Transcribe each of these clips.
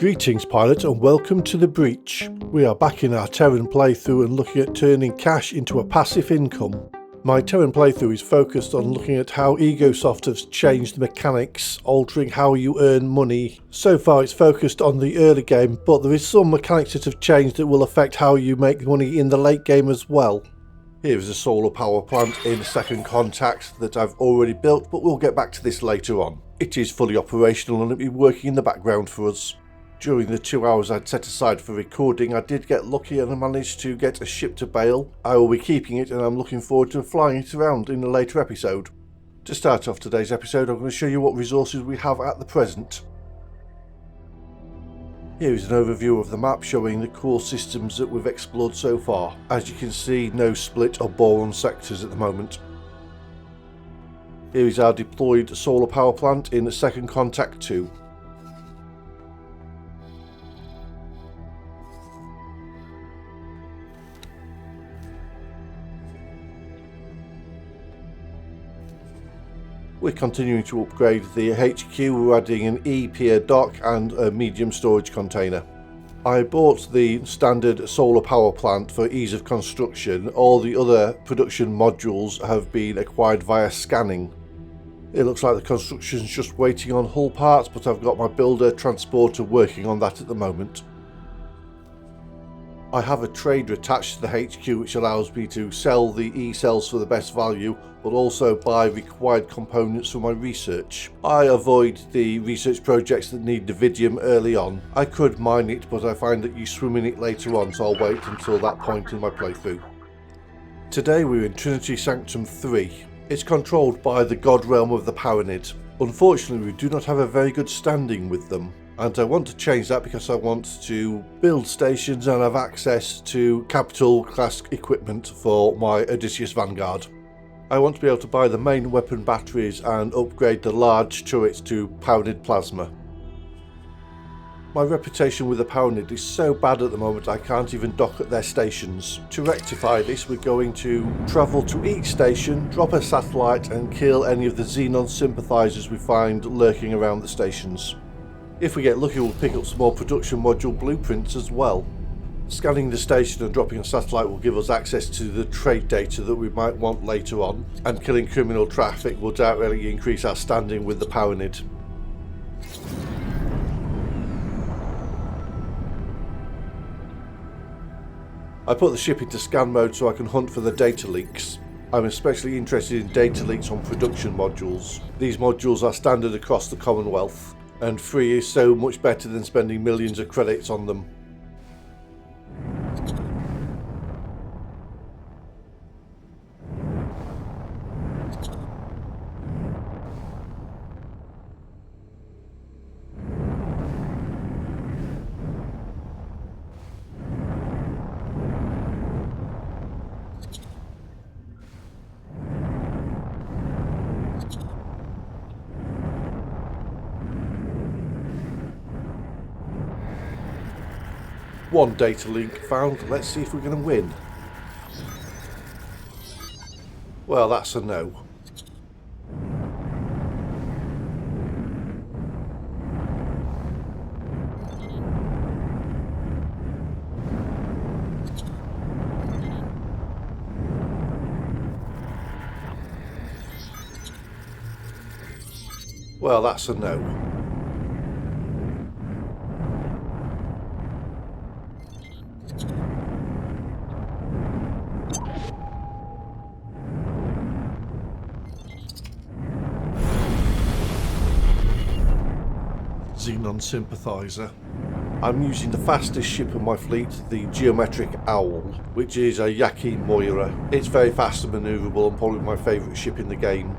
Greetings pilot and welcome to the breach. We are back in our Terran playthrough and looking at turning cash into a passive income. My Terran playthrough is focused on looking at how Egosoft has changed the mechanics, altering how you earn money. So far it's focused on the early game, but there is some mechanics that have changed that will affect how you make money in the late game as well. Here is a solar power plant in Second Contact that I've already built, but we'll get back to this later on. It is fully operational and it'll be working in the background for us. During the 2 hours I'd set aside for recording, I did get lucky and I managed to get a ship to Bale. I will be keeping it and I'm looking forward to flying it around in a later episode. To start off today's episode, I'm going to show you what resources we have at the present. Here is an overview of the map showing the core systems that we've explored so far. As you can see, no split or boron sectors at the moment. Here is our deployed solar power plant in Second Contact 2. We're continuing to upgrade the HQ, we're adding an E-pier dock and a medium storage container. I bought the standard solar power plant for ease of construction. All the other production modules have been acquired via scanning. It looks like the construction's just waiting on hull parts, but I've got my builder transporter working on that at the moment. I have a trader attached to the HQ which allows me to sell the E-cells for the best value, but also buy required components for my research. I avoid the research projects that need Davidium early on. I could mine it, but I find that you swim in it later on, so I'll wait until that point in my playthrough. Today we're in Trinity Sanctum III. It's controlled by the god realm of the Paranid. Unfortunately, we do not have a very good standing with them. And I want to change that because I want to build stations and have access to capital class equipment for my Odysseus Vanguard. I want to be able to buy the main weapon batteries and upgrade the large turrets to Paranid plasma. My reputation with the Paranid is so bad at the moment I can't even dock at their stations. To rectify this, we're going to travel to each station, drop a satellite and kill any of the Xenon sympathisers we find lurking around the stations. If we get lucky, we'll pick up some more production module blueprints as well. Scanning the station and dropping a satellite will give us access to the trade data that we might want later on, and killing criminal traffic will directly increase our standing with the Paranid. I put the ship into scan mode so I can hunt for the data leaks. I'm especially interested in data leaks on production modules. These modules are standard across the Commonwealth, and free is so much better than spending millions of credits on them. One data link found, let's see if we're going to win. Well, that's a no. Well, that's a no. Xenon sympathiser. I'm using the fastest ship in my fleet, the Geometric Owl, which is a Yaki Moira. It's very fast and manoeuvrable and probably my favourite ship in the game.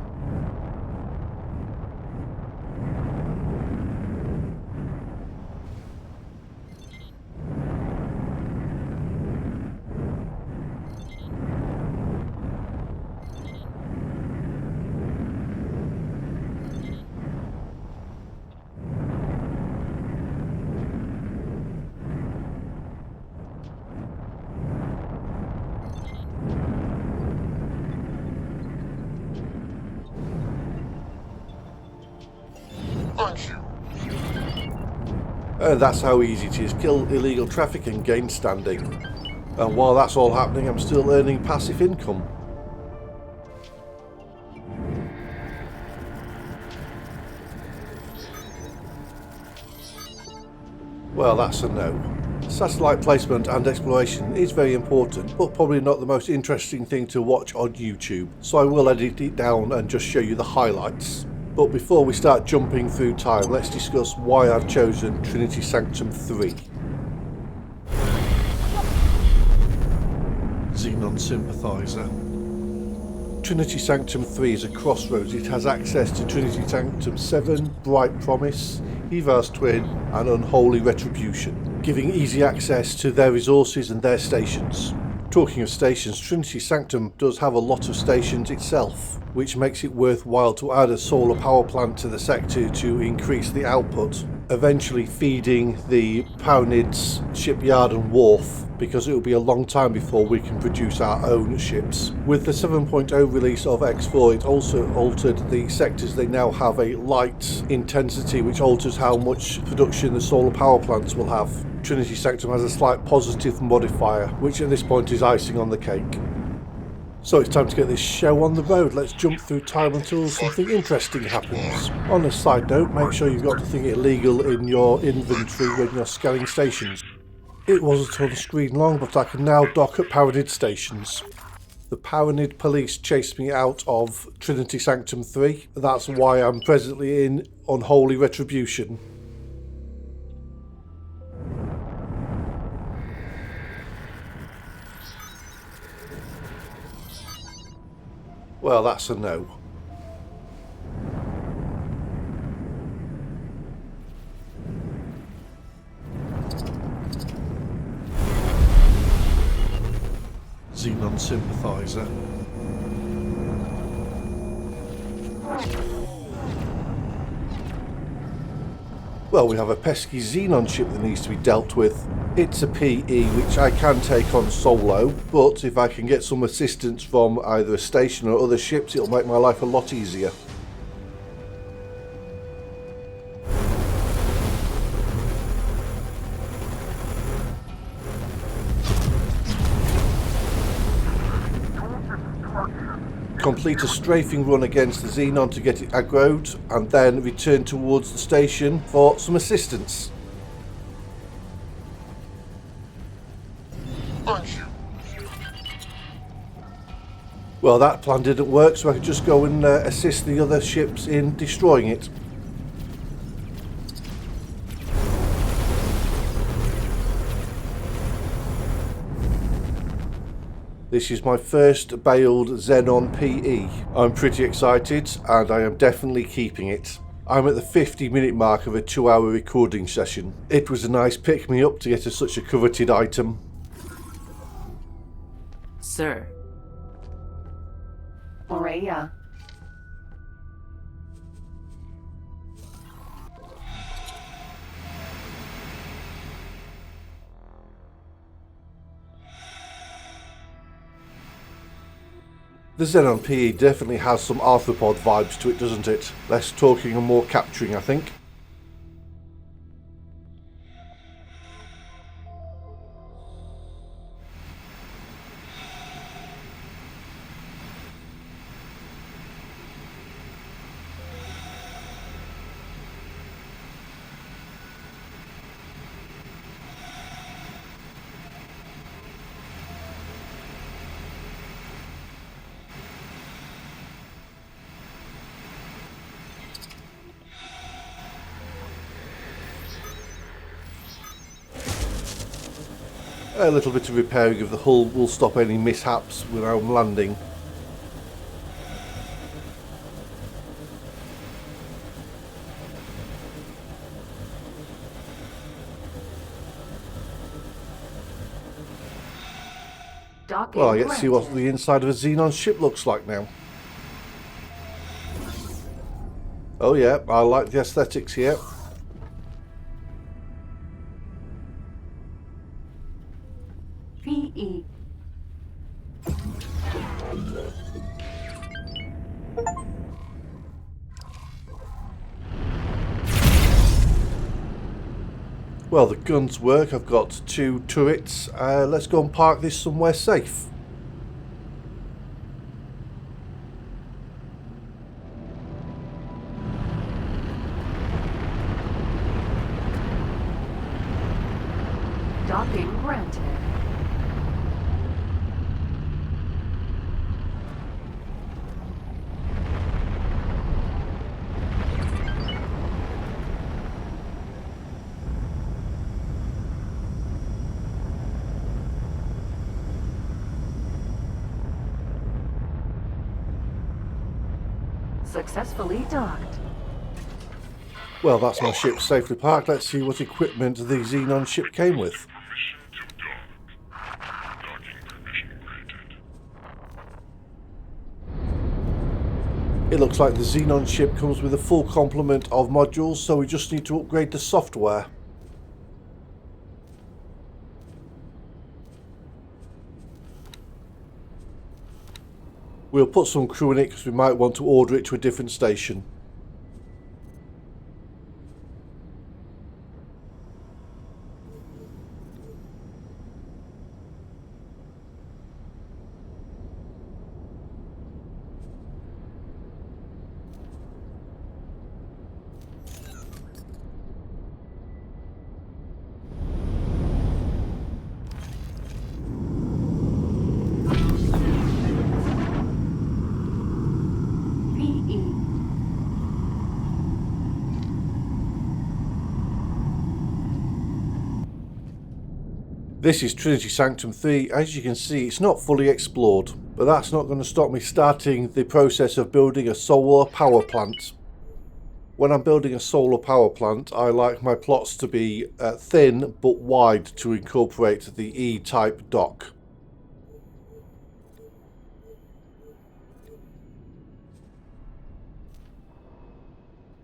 And that's how easy it is. Kill illegal traffic and gain standing. And while that's all happening, I'm still earning passive income. Well, that's a no. Satellite placement and exploration is very important, but probably not the most interesting thing to watch on YouTube, so I will edit it down and just show you the highlights. But before we start jumping through time, let's discuss why I've chosen Trinity Sanctum III. Xenon sympathiser. Trinity Sanctum III is a crossroads. It has access to Trinity Sanctum 7, Bright Promise, Evar's Twin and Unholy Retribution, giving easy access to their resources and their stations. Talking of stations, Trinity Sanctum does have a lot of stations itself, which makes it worthwhile to add a solar power plant to the sector to increase the output, eventually feeding the Paranid's shipyard and wharf, because it will be a long time before we can produce our own ships. With the 7.0 release of X4, it also altered the sectors. They now have a light intensity, which alters how much production the solar power plants will have. Trinity Sanctum has a slight positive modifier, which at this point is icing on the cake. So it's time to get this show on the road. Let's jump through time until something interesting happens. On a side note, make sure you've got nothing illegal in your inventory when you're scanning stations. It wasn't on the screen long, but I can now dock at Paranid stations. The Paranid police chased me out of Trinity Sanctum III. That's why I'm presently in Unholy Retribution. Well, that's a no. Xenon sympathiser. Well, we have a pesky Xenon ship that needs to be dealt with. It's a PE, which I can take on solo, but if I can get some assistance from either a station or other ships, it'll make my life a lot easier. Complete a strafing run against the Xenon to get it aggroed, and then return towards the station for some assistance. Well, that plan didn't work, so I could just go and assist the other ships in destroying it. This is my first bailed Xenon PE. I'm pretty excited, and I am definitely keeping it. I'm at the 50-minute mark of a 2-hour recording session. It was a nice pick-me-up to get such a coveted item. Sir. Aurelia. The Xenon PE definitely has some arthropod vibes to it, doesn't it? Less talking and more capturing, I think. A little bit of repairing of the hull will stop any mishaps when I'm landing. Well, I get to see what the inside of a Xenon ship looks like now. Oh yeah, I like the aesthetics here. PE. Well, the guns work. I've got 2 turrets. Let's go and park this somewhere safe. Docking granted. Successfully docked. Well, that's my ship safely parked. Let's see what equipment the Xenon ship came with. It looks like the Xenon ship comes with a full complement of modules, so we just need to upgrade the software. We'll put some crew in it because we might want to order it to a different station. This is Trinity Sanctum III. As you can see, it's not fully explored, but that's not going to stop me starting the process of building a solar power plant. When I'm building a solar power plant, I like my plots to be thin but wide to incorporate the E-type dock.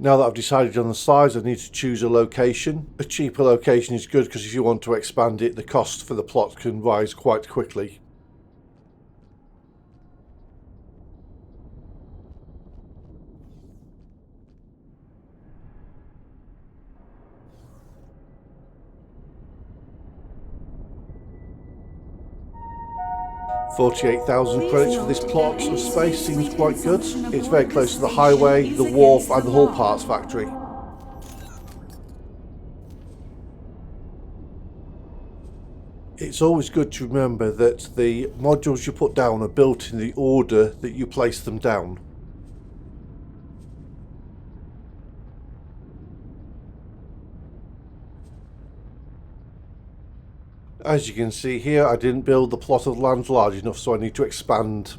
Now that I've decided on the size, I need to choose a location. A cheaper location is good because if you want to expand it, the cost for the plot can rise quite quickly. $48,000 credits for this plot of space seems quite good. It's very close to the highway, the wharf and the hull parts factory. It's always good to remember that the modules you put down are built in the order that you place them down. As you can see here, I didn't build the plot of land large enough, so I need to expand.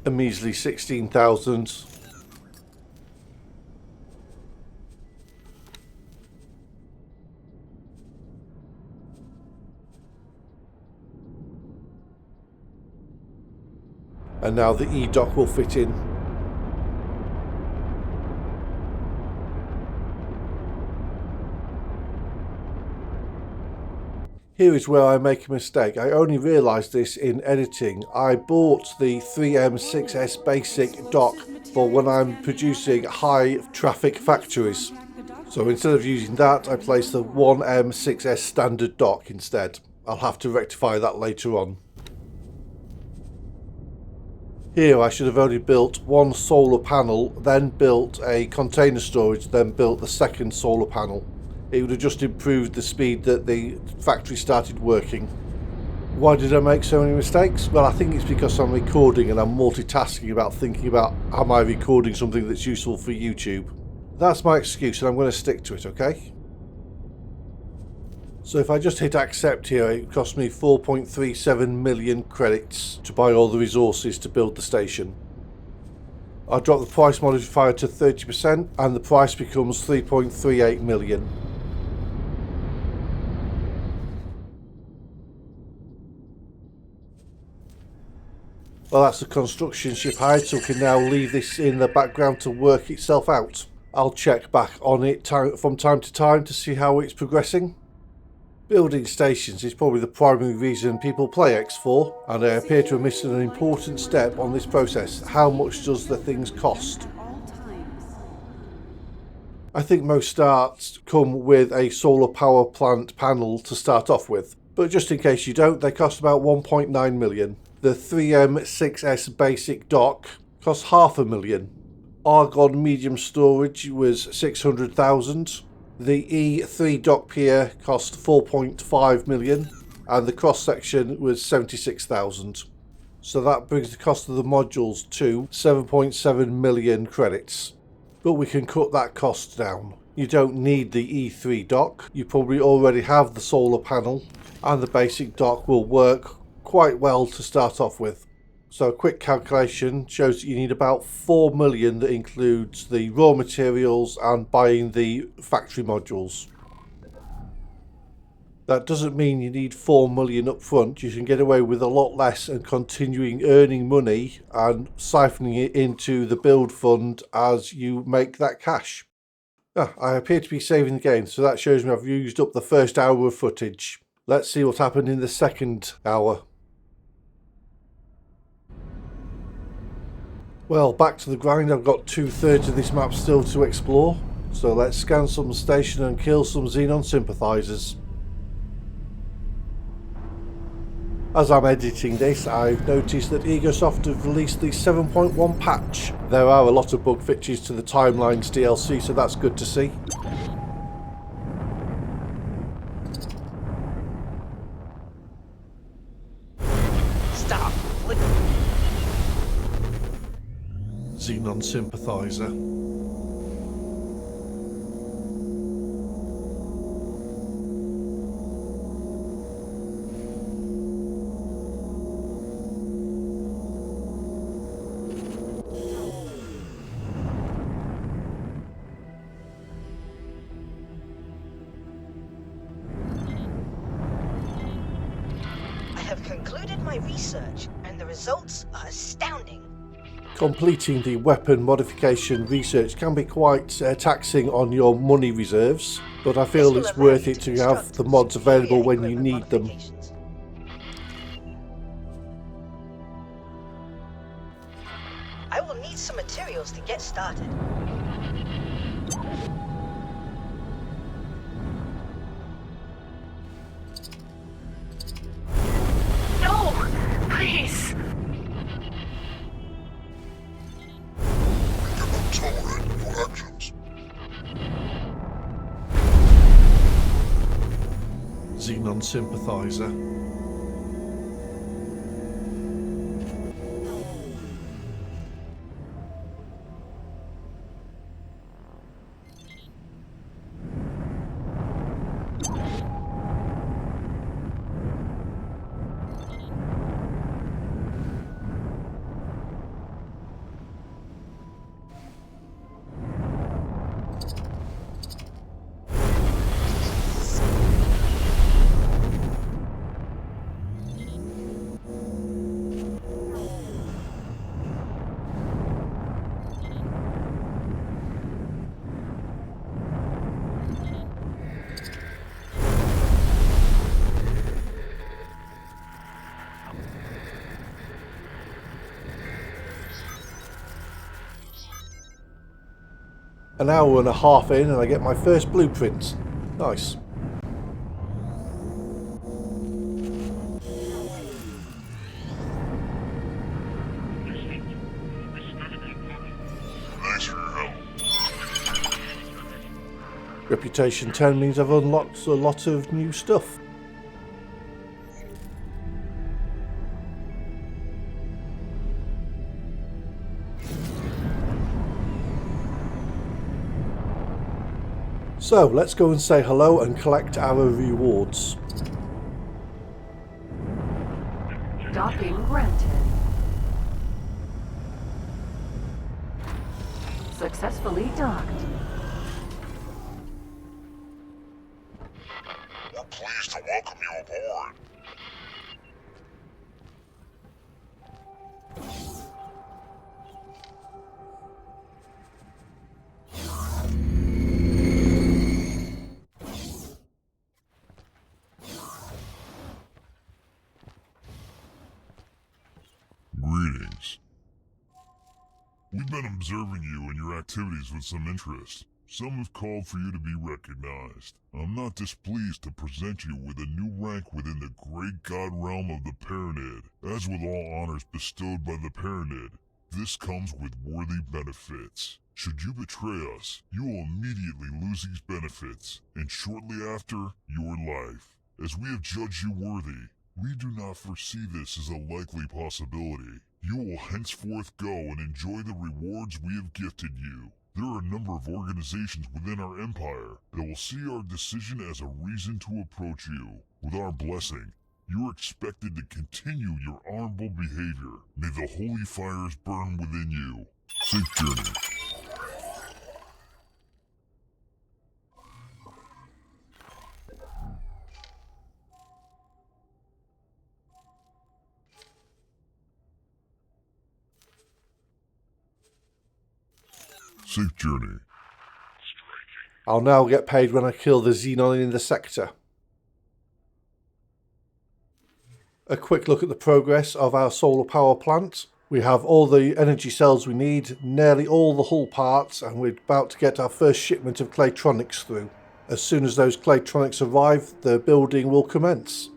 A measly 16,000. And now the E-dock will fit in. Here is where I make a mistake. I only realised this in editing. I bought the 3M6S basic dock for when I'm producing high traffic factories. So instead of using that, I placed the 1M6S standard dock instead. I'll have to rectify that later on. Here I should have only built one solar panel, then built a container storage, then built the second solar panel. It would have just improved the speed that the factory started working. Why did I make so many mistakes? Well, I think it's because I'm recording and I'm multitasking about thinking about, am I recording something that's useful for YouTube? That's my excuse and I'm going to stick to it, okay? So if I just hit accept here, it cost me 4.37 million credits to buy all the resources to build the station. I drop the price modifier to 30% and the price becomes 3.38 million. Well, that's the construction ship hide, so we can now leave this in the background to work itself out. I'll check back on it from time to time to see how it's progressing. Building stations is probably the primary reason people play X4, and I appear to have missed an important step on this process. How much does the things cost? I think most starts come with a solar power plant panel to start off with, but just in case you don't, they cost about 1.9 million. The 3M6S basic dock cost $500,000. Argon medium storage was 600,000. The E3 dock pier cost 4.5 million, and the cross section was 76,000. So that brings the cost of the modules to 7.7 million credits. But we can cut that cost down. You don't need the E3 dock. You probably already have the solar panel, and the basic dock will work quite well to start off with. So a quick calculation shows that you need about 4 million, that includes the raw materials and buying the factory modules. That doesn't mean you need 4 million up front. You can get away with a lot less and continuing earning money and siphoning it into the build fund as you make that cash. I appear to be saving the game, so that shows me I've used up the first hour of footage. Let's see what happened in the second hour. Well, back to the grind. I've got 2/3 of this map still to explore, so let's scan some station and kill some Xenon sympathisers. As I'm editing this, I've noticed that Egosoft have released the 7.1 patch. There are a lot of bug fixes to the Timelines DLC, so that's good to see. Stop! Xenon sympathiser. I have concluded my research, and the results are astounding. Completing the weapon modification research can be quite taxing on your money reserves, but I feel it's worth it to have the mods available when you need them. I will need some materials to get started. No! Please! Xenon sympathiser. An hour and a half in and I get my first blueprint. Nice. Thanks for your help. Reputation 10 means I've unlocked a lot of new stuff. So let's go and say hello and collect our rewards. Docking granted. Successfully docked. We're pleased to welcome you aboard. We've been observing you and your activities with some interest. Some have called for you to be recognized. I'm not displeased to present you with a new rank within the great god realm of the Paranid. As with all honors bestowed by the Paranid, this comes with worthy benefits. Should you betray us, you will immediately lose these benefits, and shortly after, your life. As we have judged you worthy, we do not foresee this as a likely possibility. You will henceforth go and enjoy the rewards we have gifted you. There are a number of organizations within our empire that will see our decision as a reason to approach you. With our blessing, you are expected to continue your honorable behavior. May the holy fires burn within you. Safe journey. Safe journey. I'll now get paid when I kill the Xenon in the sector. A quick look at the progress of our solar power plant. We have all the energy cells we need, nearly all the hull parts, and we're about to get our first shipment of claytronics through. As soon as those claytronics arrive, the building will commence.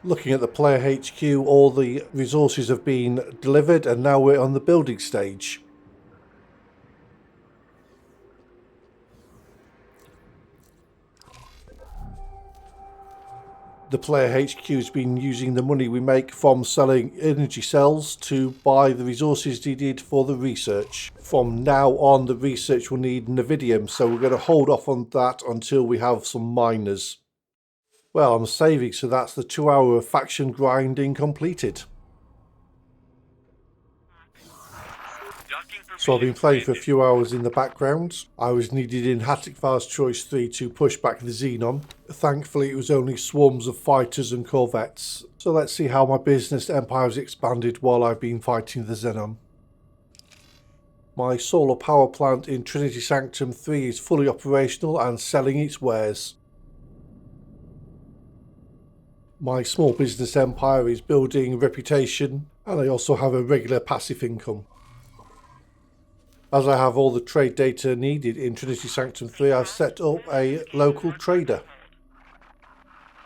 Looking at the player HQ, all the resources have been delivered and now we're on the building stage. The player HQ has been using the money we make from selling energy cells to buy the resources needed for the research. From now on, the research will need Nevidium, so we're going to hold off on that until we have some miners. Well, I'm saving, so that's the 2 hour of faction grinding completed. So I've been playing for a few hours in the background. I was needed in Hattikvar's Choice 3 to push back the Xenon. Thankfully it was only swarms of fighters and corvettes. So let's see how my business empire has expanded while I've been fighting the Xenon. My solar power plant in Trinity Sanctum III is fully operational and selling its wares. My small business empire is building a reputation, and I also have a regular passive income. As I have all the trade data needed in Trinity Sanctum III, I've set up a local trader.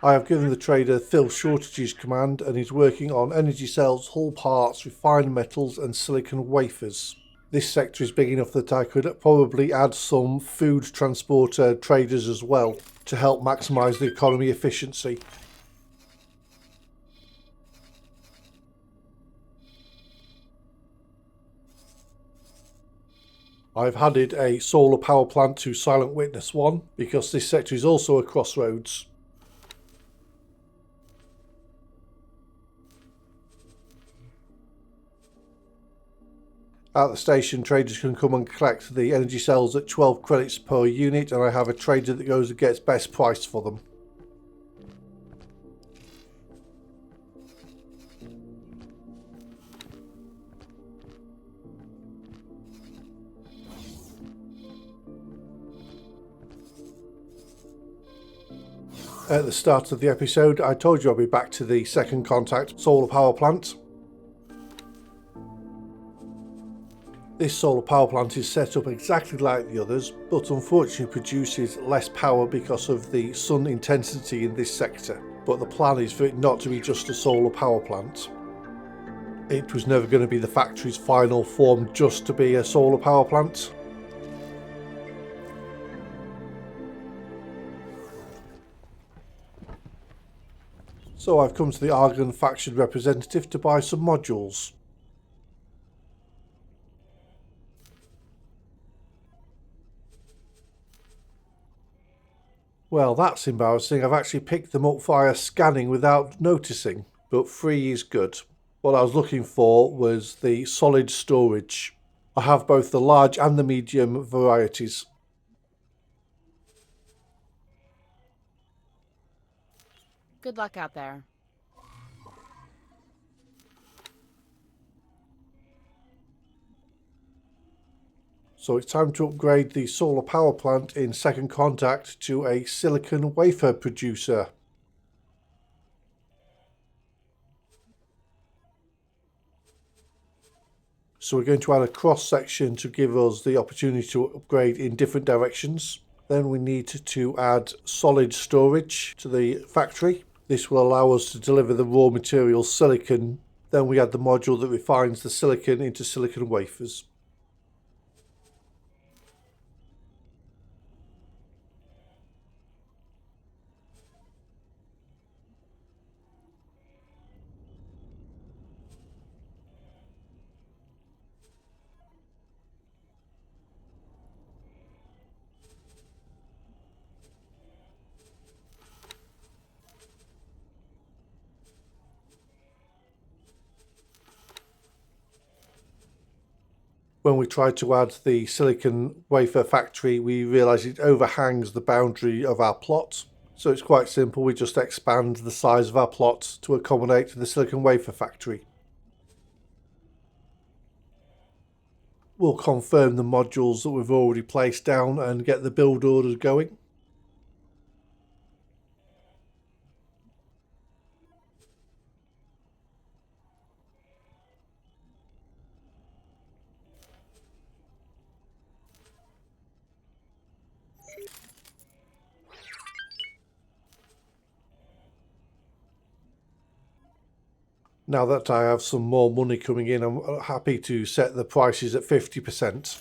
I have given the trader Fill Shortages command and he's working on energy cells, hull parts, refined metals and silicon wafers. This sector is big enough that I could probably add some food transporter traders as well to help maximise the economy efficiency. I've added a solar power plant to Silent Witness 1 because this sector is also a crossroads. At the station, traders can come and collect the energy cells at 12 credits per unit, and I have a trader that goes and gets best price for them. At the start of the episode, I told you I'll be back to the second contact solar power plant. This solar power plant is set up exactly like the others, but unfortunately produces less power because of the sun intensity in this sector. But the plan is for it not to be just a solar power plant. It was never going to be the factory's final form just to be a solar power plant. So I've come to the Argon faction representative to buy some modules. Well, that's embarrassing. I've actually picked them up via scanning without noticing, but free is good. What I was looking for was the solid storage. I have both the large and the medium varieties. Good luck out there. So it's time to upgrade the solar power plant in Second Contact to a silicon wafer producer. So we're going to add a cross section to give us the opportunity to upgrade in different directions. Then we need to add solid storage to the factory. This will allow us to deliver the raw material silicon. Then we add the module that refines the silicon into silicon wafers. When we tried to add the silicon wafer factory, we realised it overhangs the boundary of our plot. So it's quite simple, we just expand the size of our plot to accommodate the silicon wafer factory. We'll confirm the modules that we've already placed down and get the build orders going. Now that I have some more money coming in, I'm happy to set the prices at 50%.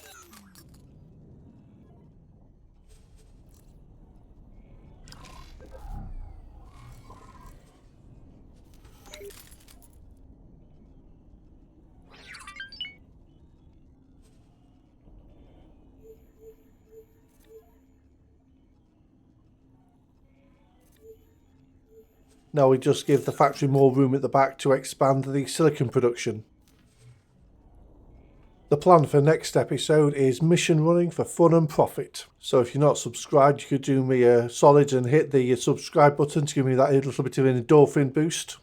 Now we just give the factory more room at the back to expand the silicon production. The plan for next episode is mission running for fun and profit. So if you're not subscribed, you could do me a solid and hit the subscribe button to give me that little bit of an endorphin boost.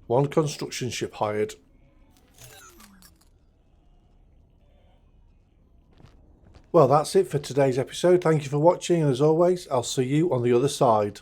One construction ship hired. Well, that's it for today's episode. Thank you for watching, and as always, I'll see you on the other side.